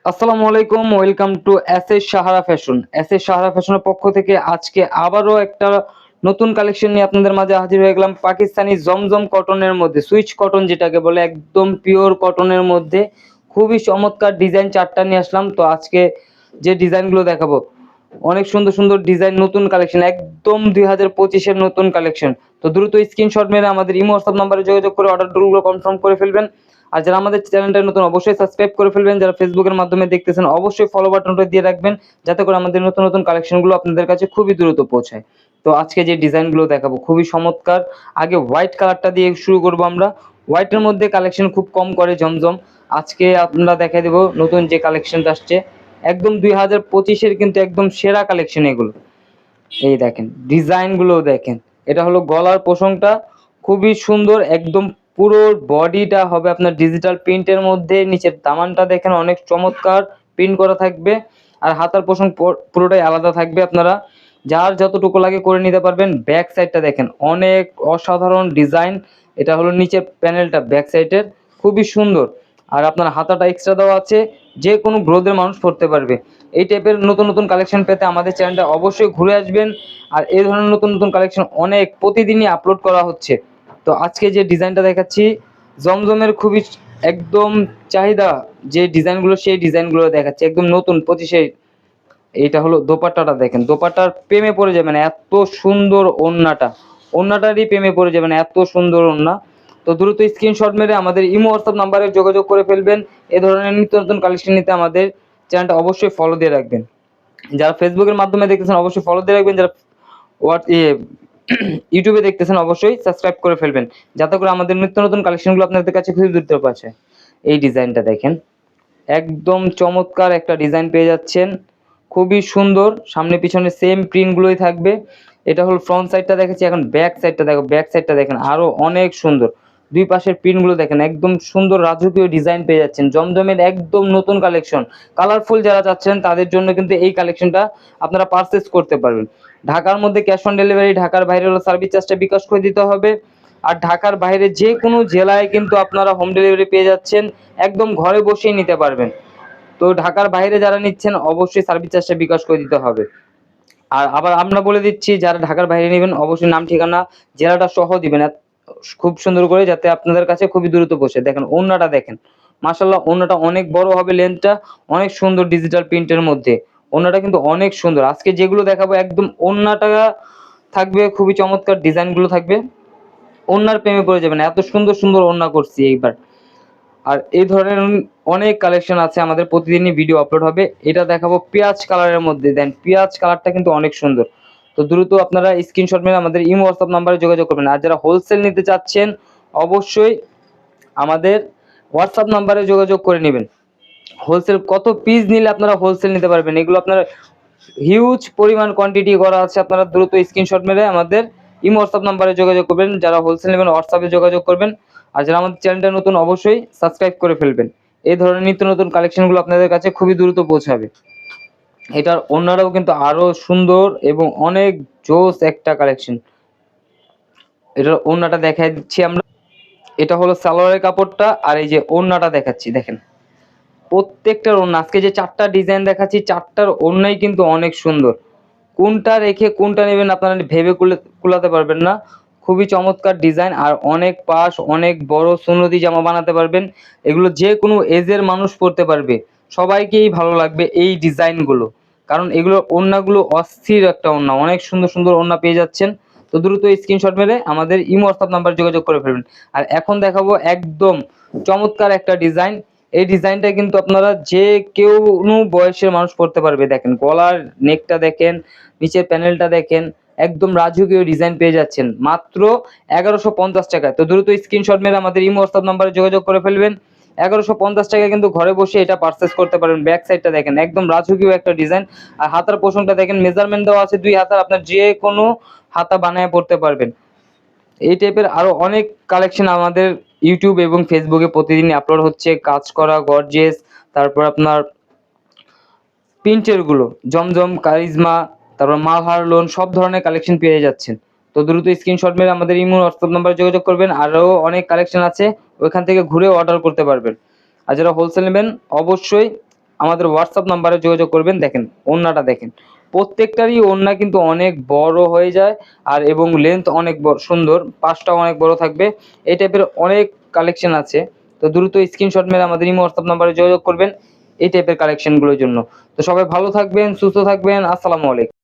আসসালামু আলাইকুম, welcome to S Sahara fashion. Sahara ফ্যাশনের পক্ষ থেকে আজকে আবারও একটা নতুন কালেকশন নিয়ে আপনাদের মাঝে হাজির হয়ে গেলাম। পাকিস্তানি জমজম কটনের মধ্যে, সুইচ কটন যেটাকে বলে, একদম পিওর কটনের মধ্যে খুবই চমৎকার ডিজাইন চারটা নিয়ে আসলাম। তো আজকে যে ডিজাইনগুলো দেখাবো, অনেক সুন্দর সুন্দর ডিজাইন, নতুন কালেকশন, একদম 2025-এর নতুন কালেকশন। তো দ্রুত স্ক্রিনশট মেরে আমাদের ইমো হোয়াটসঅ্যাপ নাম্বারে যোগাযোগ করে অর্ডারগুলো কনফার্ম করে ফেলবেন। আর যারা আমাদের চ্যানেলটা নতুন, অবশ্যই সাবস্ক্রাইব করে ফেলবেন। যারা ফেসবুকের মাধ্যমে দেখতেছেন, অবশ্যই ফলো বাটনটা দিয়ে রাখবেন, যাতে করে আমাদের নতুন নতুন কালেকশনগুলো আপনাদের কাছে খুবই দ্রুত পৌঁছায়। তো আজকে যে ডিজাইনগুলো দেখাবো খুবই চমৎকার। আগে হোয়াইট কালারটা দিয়ে শুরু করবো আমরা। হোয়াইটের মধ্যে কালেকশন খুব কম করে জমজম। আজকে আমরা দেখাই দেবো নতুন যে কালেকশনটা আসছে, একদম 2025-এর কিন্তু একদম সেরা কালেকশন এগুলো। এই দেখেন ডিজাইনগুলো দেখেন, এটা হলো গলার পোষণটা খুবই সুন্দর, একদম পুরো বডিটা হবে আপনার ডিজিটাল প্রিন্টের মধ্যে। নিচের দামানটা দেখেন অনেক চমৎকার প্রিন্ট করা থাকবে, আর হাতার পোষণ পুরোটাই আলাদা থাকবে। আপনারা যার যতটুকু লাগে করে নিতে পারবেন। ব্যাক সাইডটা দেখেন অনেক অসাধারণ ডিজাইন, এটা হলো নিচের প্যানেলটা ব্যাক সাইডের, খুবই সুন্দর। আর আপনার হাতাটা এক্সট্রা দেওয়া আছে, যে কোনো গ্রোথের মানুষ পড়তে পারবে। এই টাইপের নতুন নতুন কালেকশন পেতে আমাদের চ্যানেলটা অবশ্যই ঘুরে আসবেন। আর এই ধরনের নতুন নতুন কালেকশন অনেক প্রতিদিনই আপলোড করা হচ্ছে। তো আজকে যে ডিজাইনটা দেখাচ্ছি, জমজমের খুবই একদম চাহিদা যে ডিজাইনগুলো, সেই ডিজাইনগুলো দেখাচ্ছি একদম নতুন 25-এর। এইটা হলো দোপাট্টাটা দেখেন, দোপাট্টার প্রেমে পড়ে যাবেন, এত সুন্দর ওন্নাটারই প্রেমে পড়ে যাবেন, এত সুন্দর ওন্না। তো দ্রুত স্ক্রিনশট মেরে আমাদের ইমো হোয়াটসঅ্যাপ নাম্বারে যোগাযোগ করে ফেলবেন। এ ধরনের নিত্য নতুন কালেকশন নিতে আমাদের চ্যানেলটা অবশ্যই ফলো দিয়ে রাখবেন। যারা ফেসবুকের মাধ্যমে দেখতেছেন অবশ্যই ফলো দিয়ে রাখবেন। যারা ইউটিউবে দেখতেছেন অবশ্যই সাবস্ক্রাইব করে ফেলবেন, যাতে করে আমাদের নিত্য নতুন কালেকশনগুলো আপনাদের কাছে খুবই দ্রুত পৌঁছে। এই ডিজাইনটা দেখেন, একদম চমৎকার একটা ডিজাইন পেয়ে যাচ্ছেন, খুবই সুন্দর। সামনে পিছনে সেম প্রিন্টগুলোই থাকবে। এটা হলো ফ্রন্ট সাইডটা দেখেছি, এখন ব্যাক সাইডটা দেখো, ব্যাক সাইডটা দেখেন আরো অনেক সুন্দর। দুই পাশের প্রিন্টগুলো দেখেন, একদম সুন্দর রাজকীয় ডিজাইন পেয়ে যাচ্ছেন। জমজমের একদম নতুন কালেকশন, কালারফুল যারা চাচ্ছেন তাদের জন্য কিন্তু এই কালেকশনটা আপনারা পারচেস করতে পারবেন। ঢাকার মধ্যে ক্যাশ অন ডেলিভারি, ঢাকার বাইরে হলো সার্ভিস চার্জটা বিকাশ করে দিতে হবে। আর ঢাকার বাইরে যে কোনো জেলায় কিন্তু আপনারা হোম ডেলিভারি পেয়ে যাচ্ছেন, একদম ঘরে বসেই নিতে পারবেন। তো ঢাকার বাইরে যারা নিচ্ছেন অবশ্যই সার্ভিস চার্জটা বিকাশ করে দিতে হবে। আর আবার আমরা বলে দিচ্ছি, যারা ঢাকার বাইরে নেবেন অবশ্যই নাম, ঠিকানা, জেলাটা সহ দিবেন, খুব সুন্দর করে, যাতে আপনাদের কাছে খুবই দ্রুত পৌঁছে। দেখেন ওড়নাটা দেখেন, মাশাআল্লাহ ওড়নাটা অনেক বড় হবে, লেন্থটা অনেক সুন্দর ডিজিটাল প্রিন্টের মধ্যে। ওড়নাটা কিন্তু অনেক সুন্দর। আজকে যেগুলো দেখাবো একদম ওড়নাটা থাকবে খুবই চমৎকার, ডিজাইনগুলো থাকবে, ওড়নার প্রেমে পড়ে যাবেন, এত সুন্দর সুন্দর ওড়না করছি এইবার। আর এই ধরনের অনেক কালেকশন আছে, আমাদের প্রতিদিনই ভিডিও আপলোড হবে। এটা দেখাবো পেঁয়াজ কালারের মধ্যে, দেন পেঁয়াজ কালারটা কিন্তু অনেক সুন্দর। তো দ্রুত আপনারা স্ক্রিনশট মেরে আমাদের ইমো হোয়াটসঅ্যাপ নাম্বারে যোগাযোগ করবেন। আর যারা হোলসেল নিতে চাচ্ছেন অবশ্যই আমাদের হোয়াটসঅ্যাপ নাম্বারে যোগাযোগ করে নেবেন। হোলসেল কত পিস নিলে আপনারা হোলসেল নিতে পারবেন, এগুলো আপনারা হিউজ পরিমাণ কোয়ান্টিটি করা আছে। আপনারা দ্রুত স্ক্রিনশট মেরে আমাদের ইমো হোয়াটসঅ্যাপ নাম্বারে যোগাযোগ করবেন। যারা হোলসেল নেবেন হোয়াটসঅ্যাপে যোগাযোগ করবেন। আর যারা আমাদের চ্যানেলটা নতুন অবশ্যই সাবস্ক্রাইব করে ফেলবেন। এই ধরনের নিত্য নতুন কালেকশনগুলো আপনাদের কাছে খুবই দ্রুত পৌঁছাবে। এটার অন্যরাও কিন্তু আরো সুন্দর এবং অনেক জোস একটা কালেকশন। এটার ওড়নাটা দেখাই দিচ্ছি আমরা। এটা হলো সালোয়ারের কাপড়টা, আর এই যে ওড়নাটা দেখাচ্ছি দেখেন, প্রত্যেকটার ওড়না, আজকে যে চারটা ডিজাইন দেখাচ্ছি চারটার ওড়নাই কিন্তু অনেক সুন্দর। কোনটা রেখে কোনটা নেবেন আপনারা ভেবে কুলাতে পারবেন না। খুবই চমৎকার ডিজাইন, আর অনেক পাশ, অনেক বড় সুন্নতি জামা বানাতে পারবেন। এগুলো যে কোনো এজের মানুষ পরতে পারবে, সবাইকেই ভালো লাগবে এই ডিজাইনগুলো। কারণ এগুলো ওড়নাগুলো অস্থির একটা ওড়না, অনেক সুন্দর সুন্দর ওড়না পেয়ে যাচ্ছেন। তো দ্রুত স্ক্রিনশট মেরে আমাদের ইমো হোয়াটসঅ্যাপ নাম্বার যোগাযোগ করে ফেলবেন। আর এখন দেখাবো একদম চমৎকার একটা ডিজাইন। এই ডিজাইনটা কিন্তু আপনারা যে কেউ কোনো বয়সের মানুষ পড়তে পারবে। দেখেন গলার নেকটা দেখেন, নিচের প্যানেলটা দেখেন, একদম রাজকীয় ডিজাইন পেয়ে যাচ্ছেন মাত্র 1150 টাকায়। তো দ্রুত স্ক্রিনশট মেরে আমাদের ইমো হোয়াটসঅ্যাপ নাম্বারে যোগাযোগ করে ফেলবেন। 1150 টাকায় কিন্তু ঘরে বসে এটা পারচেস করতে পারবেন। ব্যাক সাইডটা দেখেন, একদম রাজকীয় একটা ডিজাইন। আর হাতার পোষণটা দেখেন, মেজারমেন্ট দেওয়া আছে 2 হাতার, আপনার যে কোনো হাতা বানায় পড়তে পারবেন। এই টাইপের আরো অনেক কালেকশন আমাদের ইউটিউব এবং ফেসবুকে প্রতিদিন আপলোড হচ্ছে, কাজ করা গর্জিয়াস, তারপর আপনার প্রিন্টের গুলো, জমজম, কারিজমা, তারপর মালহার লোন, সব ধরনের কালেকশন পেয়ে যাচ্ছেন। তো দ্রুত স্ক্রিনশট মেরে আমাদের ইমো হোয়াটসঅ্যাপ নাম্বারে যোগাযোগ করবেন। আরও অনেক কালেকশন আছে, ওইখান থেকে ঘুরে অর্ডার করতে পারবেন। আর যারা হোলসেল নেবেন অবশ্যই আমাদের হোয়াটসঅ্যাপ নাম্বারে যোগাযোগ করবেন। দেখেন ওড়নাটা দেখেন, প্রত্যেকটারই ওড়না কিন্তু অনেক বড় হয়ে যায় আর এবং লেন্থ অনেক সুন্দর, পাশটাও অনেক বড় থাকবে। এই টাইপের অনেক কালেকশন আছে, তো দ্রুত স্ক্রিনশট মেরে আমাদের ইমো হোয়াটসঅ্যাপ নাম্বারে যোগাযোগ করবেন এই টাইপের কালেকশনগুলোর জন্য। তো সবাই ভালো থাকবেন, সুস্থ থাকবেন, আসসালামু আলাইকুম।